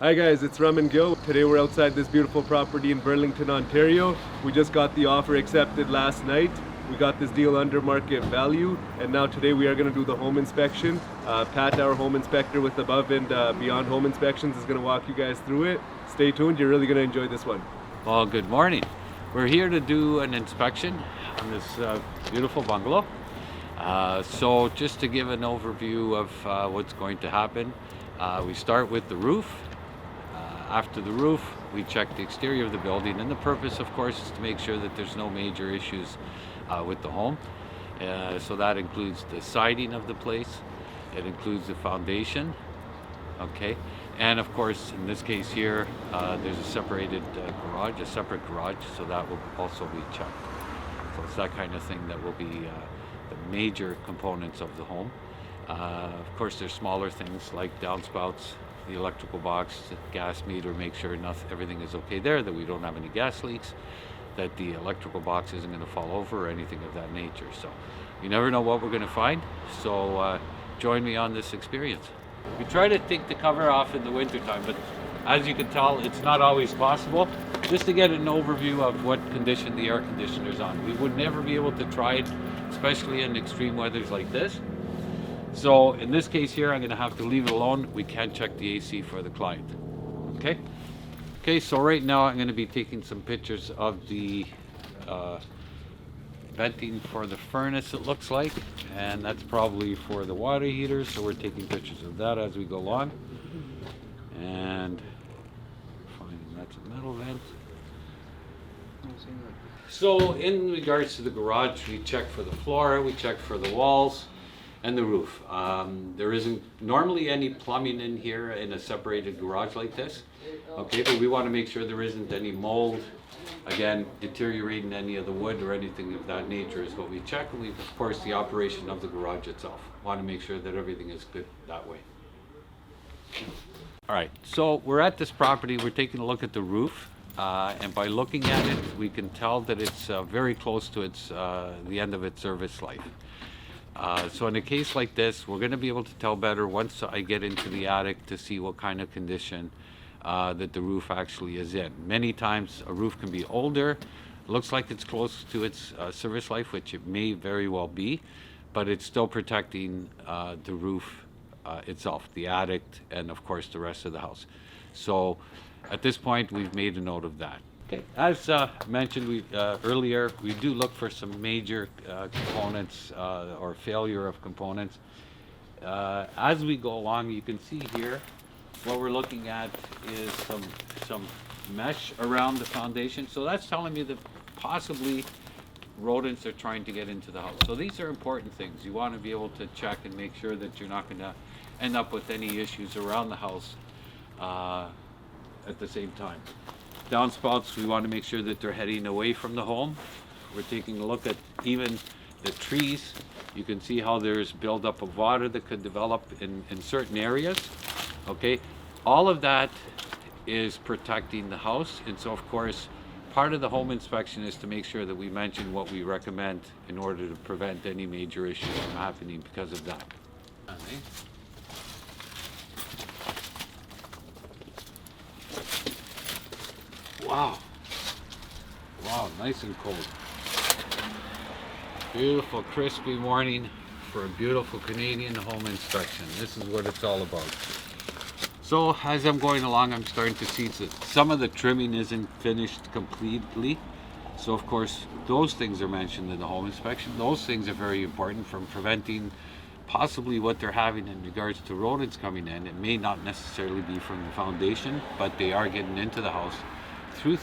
Hi guys, it's Rum and Gil. Today we're outside this beautiful property in Burlington, Ontario. We just got the offer accepted last night. We got this deal under market value, and now today we are going to do the home inspection. Pat, our home inspector with Above and Beyond Home Inspections, is going to walk you guys through it. Stay tuned, you're really going to enjoy this one. Well, good morning. We're here to do an inspection on this beautiful bungalow. So just to give an overview of what's going to happen, we start with the roof. After the roof, we check the exterior of the building, and the purpose, of course, is to make sure that there's no major issues with the home. So that includes the siding of the place, it includes the foundation, okay? And of course, in this case here, there's a separated garage, a separate garage, so that will also be checked. So it's that kind of thing that will be the major components of the home. Of course, there's smaller things like downspouts, the electrical box, the gas meter, make sure everything is okay there, that we don't have any gas leaks, that the electrical box isn't going to fall over or anything of that nature. So you never know what we're going to find, so join me on this experience. We try to take the cover off in the winter time, but as you can tell, it's not always possible. Just to get an overview of what condition the air conditioner is on. We would never be able to try it, especially in extreme weathers like this. So in this case here, I'm going to have to leave it alone. We can't check the AC for the client. Okay? Okay, so right now I'm going to be taking some pictures of the venting for the furnace, it looks like, and that's probably for the water heater, so we're taking pictures of that as we go along. And finding that's a metal vent. So in regards to the garage, we check for the floor, we check for the walls, and the roof. There isn't normally any plumbing in here in a separated garage like this, okay, but we want to make sure there isn't any mold, again, deteriorating any of the wood or anything of that nature is what we check. And we, of course, the operation of the garage itself. Want to make sure that everything is good that way. All right, so we're at this property, we're taking a look at the roof, and by looking at it, we can tell that it's very close to the end of its service life. So in a case like this, we're going to be able to tell better once I get into the attic to see what kind of condition that the roof actually is in. Many times a roof can be older, looks like it's close to its service life, which it may very well be, but it's still protecting the roof itself, the attic, and of course the rest of the house. So at this point, we've made a note of that. Okay. As mentioned earlier, we do look for some major components or failure of components. As we go along, you can see here, what we're looking at is some mesh around the foundation. So that's telling me that possibly rodents are trying to get into the house. So these are important things. You want to be able to check and make sure that you're not going to end up with any issues around the house at the same time. Downspouts, we want to make sure that they're heading away from the home. We're taking a look at even the trees. You can see how there's buildup of water that could develop in certain areas. Okay, all of that is protecting the house, and so of course part of the home inspection is to make sure that we mention what we recommend in order to prevent any major issues from happening because of that. Wow. Wow, nice and cold. Beautiful, crispy morning for a beautiful Canadian home inspection. This is what it's all about. So as I'm going along, I'm starting to see that some of the trimming isn't finished completely. So of course, those things are mentioned in the home inspection. Those things are very important from preventing possibly what they're having in regards to rodents coming in. It may not necessarily be from the foundation, but they are getting into the house through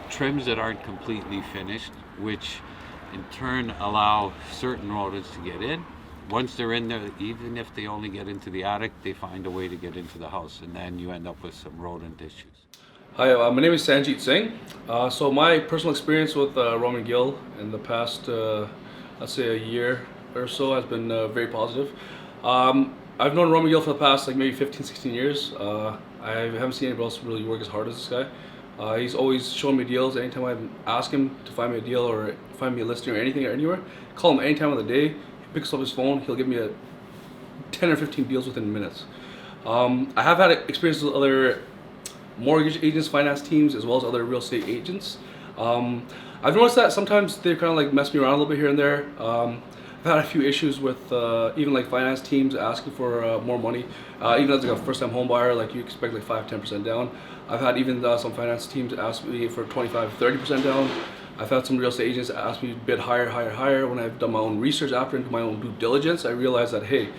trims that aren't completely finished, which in turn allow certain rodents to get in. Once they're in there, even if they only get into the attic, they find a way to get into the house, and then you end up with some rodent issues. Hi, my name is Sanjeet Singh. So my personal experience with Rum and Gil in the past, let's say a year or so, has been very positive. I've known Rum and Gil for the past like maybe 15, 16 years. I haven't seen anybody else really work as hard as this guy. He's always showing me deals. Anytime I ask him to find me a deal or find me a listing or anything or anywhere, call him any time of the day. He picks up his phone. He'll give me 10 or 15 deals within minutes. I have had experience with other mortgage agents, finance teams, as well as other real estate agents. I've noticed that sometimes they kind of like mess me around a little bit here and there. I've had a few issues with even like finance teams asking for more money. Even as like a first-time home buyer, like you expect like 5-10% down. I've had even some finance teams ask me for 25-30% down. I've had some real estate agents ask me to bid higher. When I've done my own research after and my own due diligence, I realized that hey,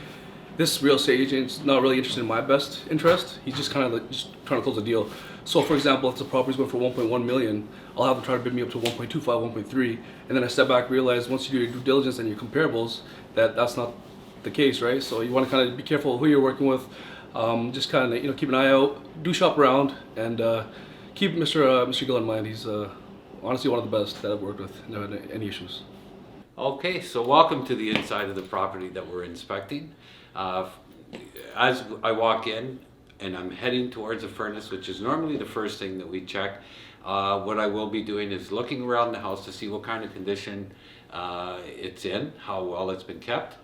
this real estate agent's not really interested in my best interest. He's just kind of like just trying to close a deal. So for example, if the property's going for 1.1 million, I'll have them try to bid me up to 1.25, 1.3, and then I step back, realize once you do your due diligence and your comparables, that that's not the case, right? So you want to kind of be careful who you're working with. Just kind of keep an eye out, do shop around, and keep Mr. Gill in mind. He's honestly one of the best that I've worked with. Never had any issues. Okay, so welcome to the inside of the property that we're inspecting. As I walk in and I'm heading towards the furnace, which is normally the first thing that we check, what I will be doing is looking around the house to see what kind of condition it's in, how well it's been kept.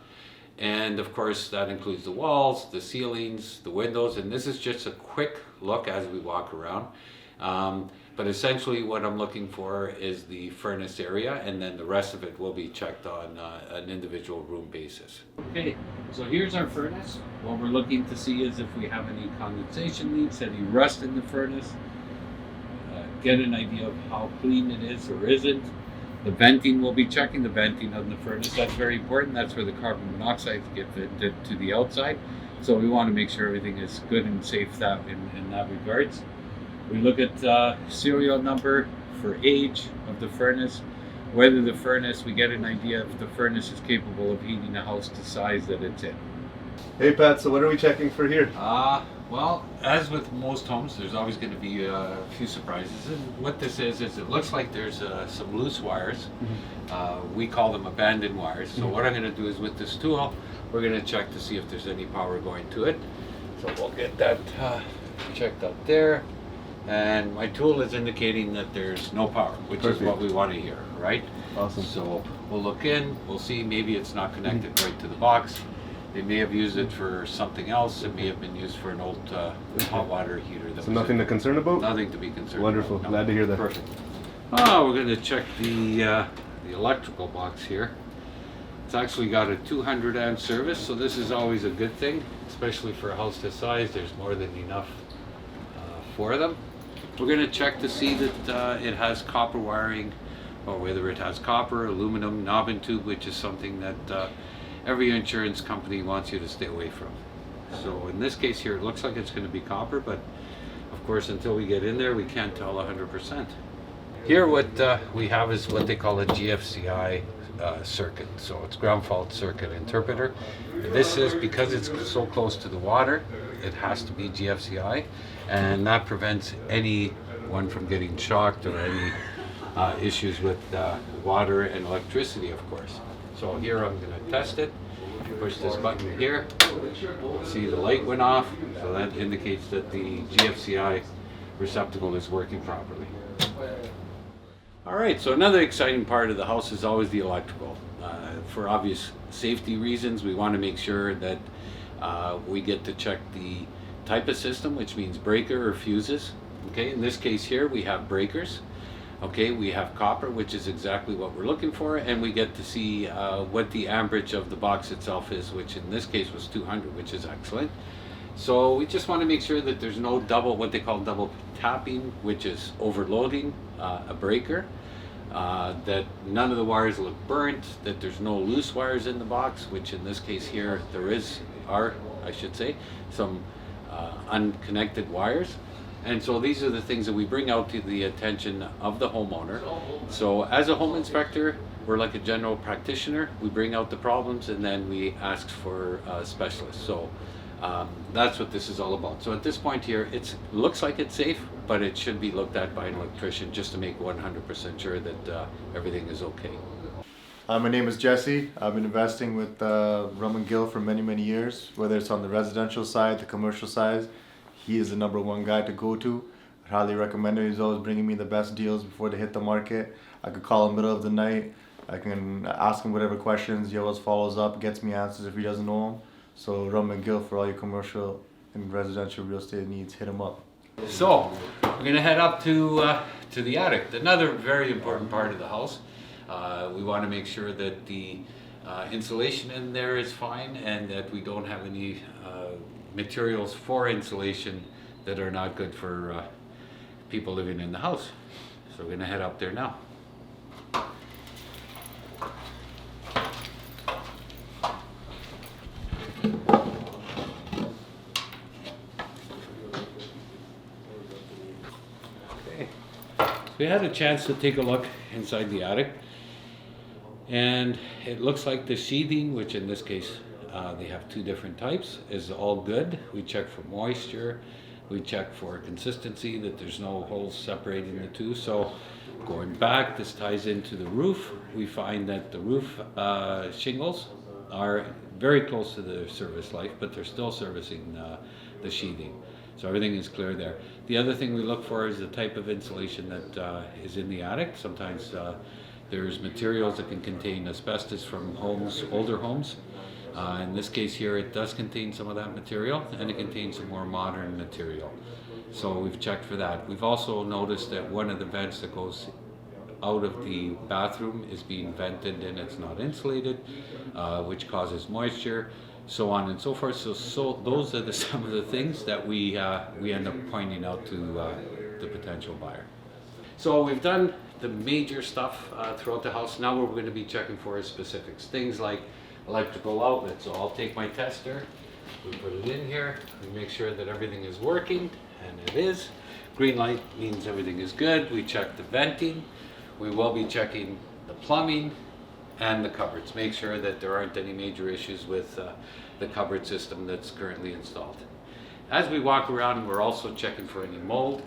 And of course that includes the walls, the ceilings, the windows, and this is just a quick look as we walk around. But essentially what I'm looking for is the furnace area, and then the rest of it will be checked on an individual room basis. Okay, so here's our furnace. What we're looking to see is if we have any condensation leaks, any rust in the furnace, get an idea of how clean it is or isn't. The venting, we'll be checking the venting on the furnace. That's very important. That's where the carbon monoxide gets vented to the outside. So we want to make sure everything is good and safe in that regards. We look at serial number for age of the furnace, whether the furnace, we get an idea if the furnace is capable of heating a house the size that it's in. Hey Pat, so what are we checking for here? Well, as with most homes, there's always going to be a few surprises. And what this is it looks like there's some loose wires. We call them abandoned wires. So what I'm going to do is with this tool, we're going to check to see if there's any power going to it. So we'll get that checked out there. And my tool is indicating that there's no power, which is what we want to hear, right? Awesome. So we'll look in, we'll see maybe it's not connected right to the box. They may have used it for something else. It may have been used for an old hot water heater. So nothing to concern about? Nothing to be concerned Wonderful. about. No. Glad to hear that. Perfect. Oh, we're going to check the electrical box here. It's actually got a 200 amp service, so this is always a good thing, especially for a house this size. There's more than enough for them. We're going to check to see that it has copper wiring, or whether it has copper, aluminum, knob and tube, which is something that every insurance company wants you to stay away from. So in this case here, it looks like it's going to be copper, but of course until we get in there, we can't tell 100%. Here what we have is what they call a GFCI circuit. So it's ground fault circuit interpreter. This is because it's so close to the water, it has to be GFCI, and that prevents anyone from getting shocked or any issues with water and electricity, of course. So here I'm going to test it. Push this button here. See the light went off, so that indicates that the GFCI receptacle is working properly. Alright, so another exciting part of the house is always the electrical. For obvious safety reasons, we want to make sure that we get to check the type of system, which means breaker or fuses. Okay, in this case here we have breakers. Okay, we have copper, which is exactly what we're looking for, and we get to see what the amperage of the box itself is, which in this case was 200, which is excellent. So we just want to make sure that there's no what they call double tapping, which is overloading a breaker, that none of the wires look burnt, that there's no loose wires in the box, which in this case here there are, I should say, some unconnected wires. And so these are the things that we bring out to the attention of the homeowner. So as a home inspector, we're like a general practitioner. We bring out the problems and then we ask for specialists. So that's what this is all about. So at this point here, it looks like it's safe, but it should be looked at by an electrician just to make 100% sure that everything is okay. My name is Jesse. I've been investing with Roman Gill for many years, whether it's on the residential side, the commercial side. He is the #1 guy to go to. I highly recommend him. He's always bringing me the best deals before they hit the market. I could call him middle of the night. I can ask him whatever questions. He always follows up, gets me answers if he doesn't know them. So Roman Gill for all your commercial and residential real estate needs, hit him up. So we're going to head up to the attic, another very important part of the house. We want to make sure that the insulation in there is fine and that we don't have any materials for insulation that are not good for people living in the house. So we're going to head up there now. Okay. We had a chance to take a look inside the attic, and it looks like the sheathing, which in this case they have two different types, is all good. We check for moisture, we check for consistency, that there's no holes separating the two. So going back, this ties into the roof. We find that the roof shingles are very close to their service life, but they're still servicing the sheathing. So everything is clear there. The other thing we look for is the type of insulation that is in the attic. Sometimes there's materials that can contain asbestos from homes, older homes. In this case here, it does contain some of that material, and it contains some more modern material. So we've checked for that. We've also noticed that one of the vents that goes out of the bathroom is being vented and it's not insulated, which causes moisture, so on and so forth. So those are some of the things that we end up pointing out to the potential buyer. So we've done the major stuff throughout the house. Now what we're going to be checking for is specifics, things like electrical outlets. So I'll take my tester, we put it in here, we make sure that everything is working, and it is. Green light means everything is good. We check the venting. We will be checking the plumbing and the cupboards. Make sure that there aren't any major issues with the cupboard system that's currently installed. As we walk around, we're also checking for any mold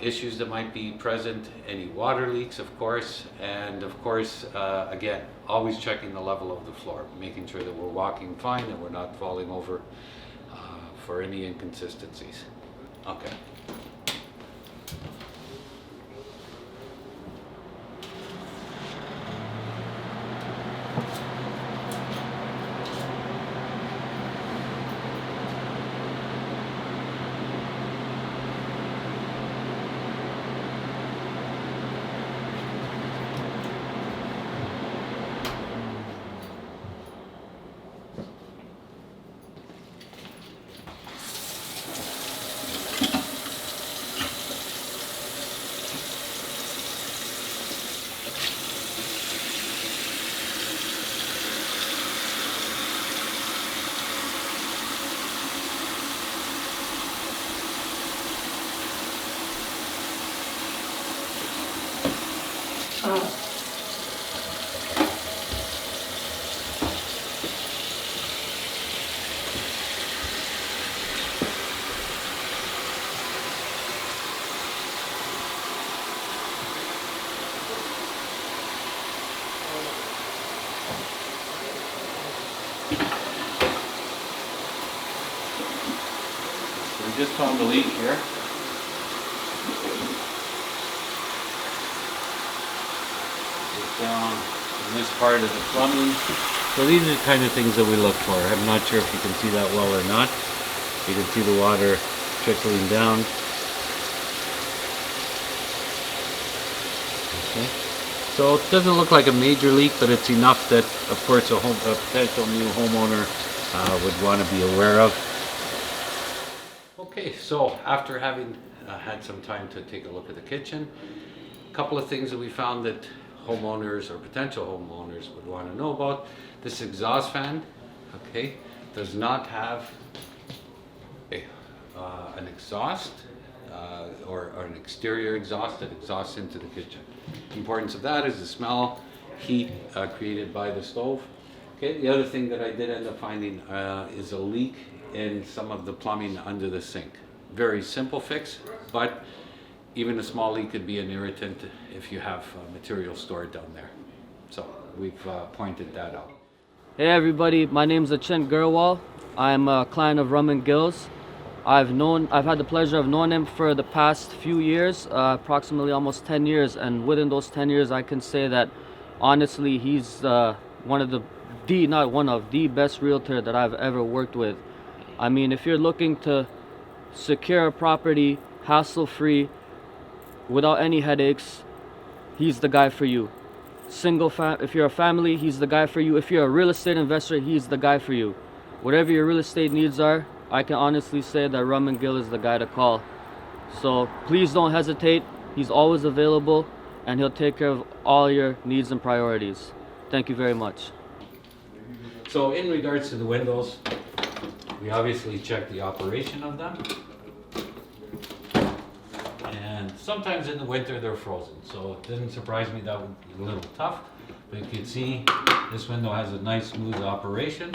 issues that might be present, any water leaks, of course, and of course, again, always checking the level of the floor, making sure that we're walking fine and we're not falling over for any inconsistencies. Okay. We just found the leak here. Down in this part of the plumbing. So these are the kind of things that we look for. I'm not sure if you can see that well or not. You can see the water trickling down. Okay. So it doesn't look like a major leak, but it's enough that, of course, a potential new homeowner would want to be aware of. Okay, so after having had some time to take a look at the kitchen, a couple of things that we found that homeowners or potential homeowners would want to know about. This exhaust fan, okay, does not have an exhaust or an exterior exhaust that exhausts into the kitchen. The importance of that is the smell, heat created by the stove. Okay, the other thing that I did end up finding is a leak in some of the plumbing under the sink. Very simple fix, but even a small leak could be an irritant if you have material stored down there. So we've pointed that out. Hey everybody, my name is Achint Gurwal. I'm a client of Rum and Gill's. I've had the pleasure of knowing him for the past few years, approximately almost 10 years, and within those 10 years I can say that honestly he's one of the best realtor that I've ever worked with. I mean, if you're looking to secure a property hassle-free without any headaches, he's the guy for you. If you're a family, he's the guy for you. If you're a real estate investor, he's the guy for you. Whatever your real estate needs are, I can honestly say that Rum and Gill is the guy to call. So please don't hesitate. He's always available, and he'll take care of all your needs and priorities. Thank you very much. So in regards to the windows, we obviously check the operation of them. And sometimes in the winter they're frozen, so it didn't surprise me that would be a little tough. But you can see this window has a nice smooth operation.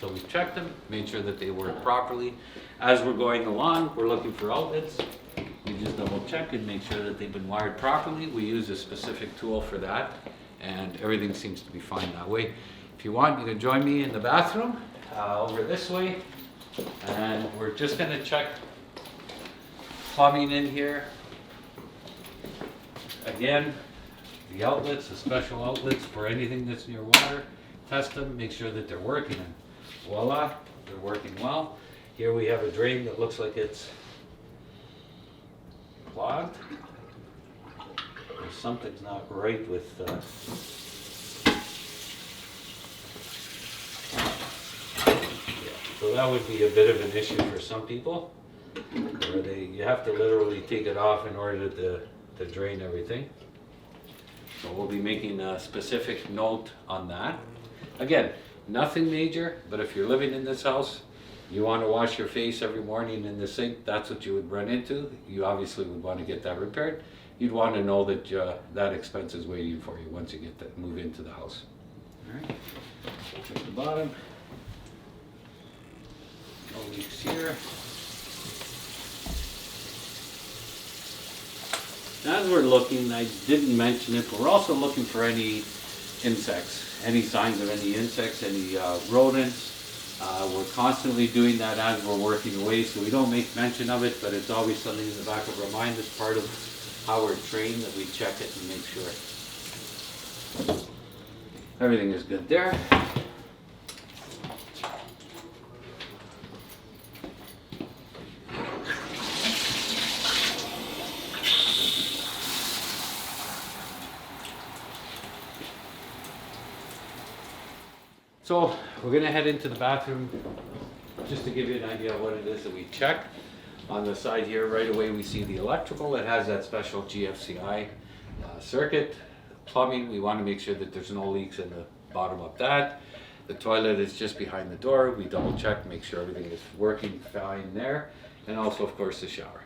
So we've checked them, made sure that they work properly. As we're going along, we're looking for outlets. We just double check and make sure that they've been wired properly. We use a specific tool for that, and everything seems to be fine that way. If you want, you can join me in the bathroom over this way, and we're just going to check plumbing in here. Again, the outlets, the special outlets for anything that's near water, test them, make sure that they're working, and voila, they're working well. Here we have a drain that looks like it's clogged. Something's not right with so that would be a bit of an issue for some people, where you have to literally take it off in order to drain everything. So we'll be making a specific note on that. Again, nothing major, but if you're living in this house, you want to wash your face every morning in the sink, that's what you would run into. You obviously would want to get that repaired. You'd want to know that that expense is waiting for you once you get that move into the house. All right, check the bottom. No leaks here. As we're looking, I didn't mention it, but we're also looking for any insects, any signs of any insects, any rodents. We're constantly doing that as we're working away, so we don't make mention of it, but it's always something in the back of our mind. It's part of how we're trained, that we check it and make sure everything is good there. So we're going to head into the bathroom just to give you an idea of what it is that we check. On the side here, right away we see the electrical. It has that special GFCI circuit. Plumbing, we want to make sure that there's no leaks in the bottom of that. The toilet is just behind the door. We double check, make sure everything is working fine there. And also, of course, the shower.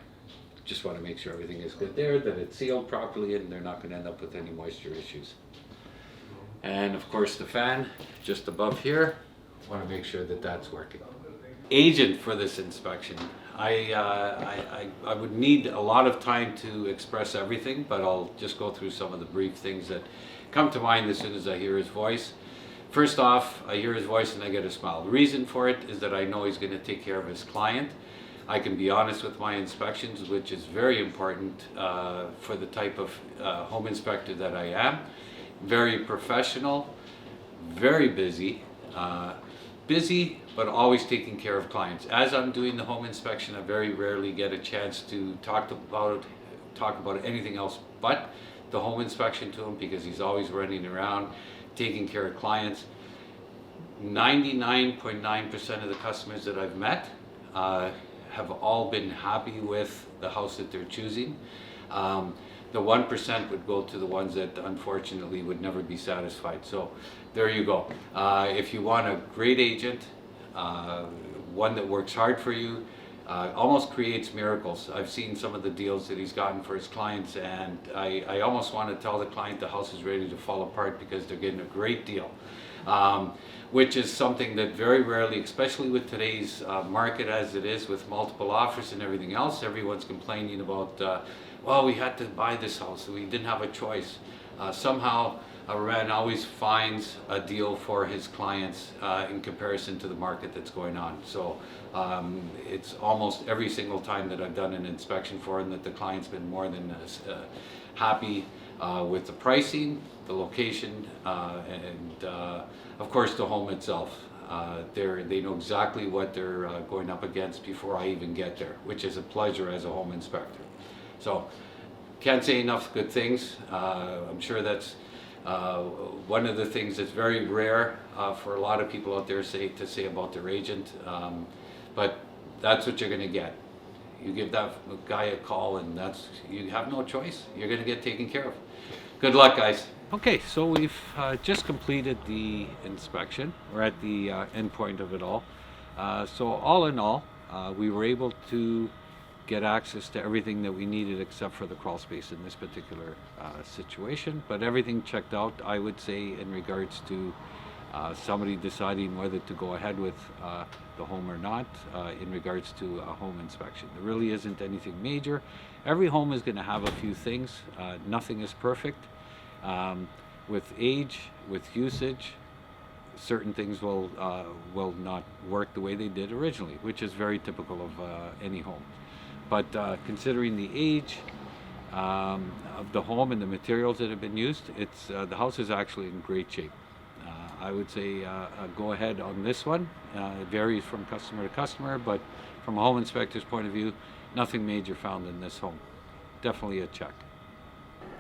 Just want to make sure everything is good there, that it's sealed properly, and they're not going to end up with any moisture issues. And of course the fan just above here, want to make sure that that's working. Agent for this inspection. I would need a lot of time to express everything, but I'll just go through some of the brief things that come to mind as soon as I hear his voice. First off, I hear his voice and I get a smile. The reason for it is that I know he's going to take care of his client. I can be honest with my inspections, which is very important for the type of home inspector that I am. Very professional, very busy, but always taking care of clients. As I'm doing the home inspection, I very rarely get a chance to talk about anything else but the home inspection to him, because he's always running around taking care of clients. 99.9% of the customers that I've met have all been happy with the house that they're choosing. The 1% would go to the ones that unfortunately would never be satisfied. So there you go. If you want a great agent, one that works hard for you, almost creates miracles. I've seen some of the deals that he's gotten for his clients, and I almost want to tell the client the house is ready to fall apart because they're getting a great deal. Which is something that very rarely, especially with today's market as it is, with multiple offers and everything else, everyone's complaining about, well, we had to buy this house, we didn't have a choice. Somehow, Ran always finds a deal for his clients in comparison to the market that's going on. So it's almost every single time that I've done an inspection for him that the client's been more than happy with the pricing, the location, and of course the home itself. They know exactly what they're going up against before I even get there, which is a pleasure as a home inspector. So, can't say enough good things. I'm sure that's one of the things that's very rare for a lot of people out there to say about their agent, but that's what you're going to get. You give that guy a call, and you have no choice. You're going to get taken care of. Good luck, guys. Okay, so we've just completed the inspection. We're at the end point of it all. So all in all, we were able to get access to everything that we needed except for the crawl space in this particular situation. But everything checked out, I would say, in regards to somebody deciding whether to go ahead with the home or not in regards to a home inspection. There really isn't anything major. Every home is going to have a few things. Nothing is perfect. With age, with usage, certain things will not work the way they did originally, which is very typical of any home. But considering the age of the home and the materials that have been used, the house is actually in great shape. I would say go ahead on this one. It varies from customer to customer, but from a home inspector's point of view, nothing major found in this home. Definitely a check.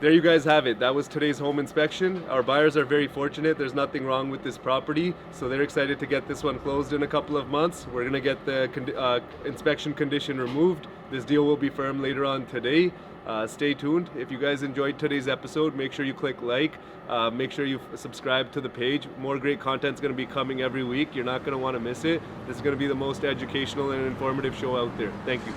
There you guys have it. That was today's home inspection. Our buyers are very fortunate. There's nothing wrong with this property, so they're excited to get this one closed in a couple of months. We're going to get the inspection condition removed. This deal will be firm later on today. Stay tuned. If you guys enjoyed today's episode, make sure you click like. Make sure you subscribe to the page. More great content is going to be coming every week. You're not going to want to miss it. This is going to be the most educational and informative show out there. Thank you.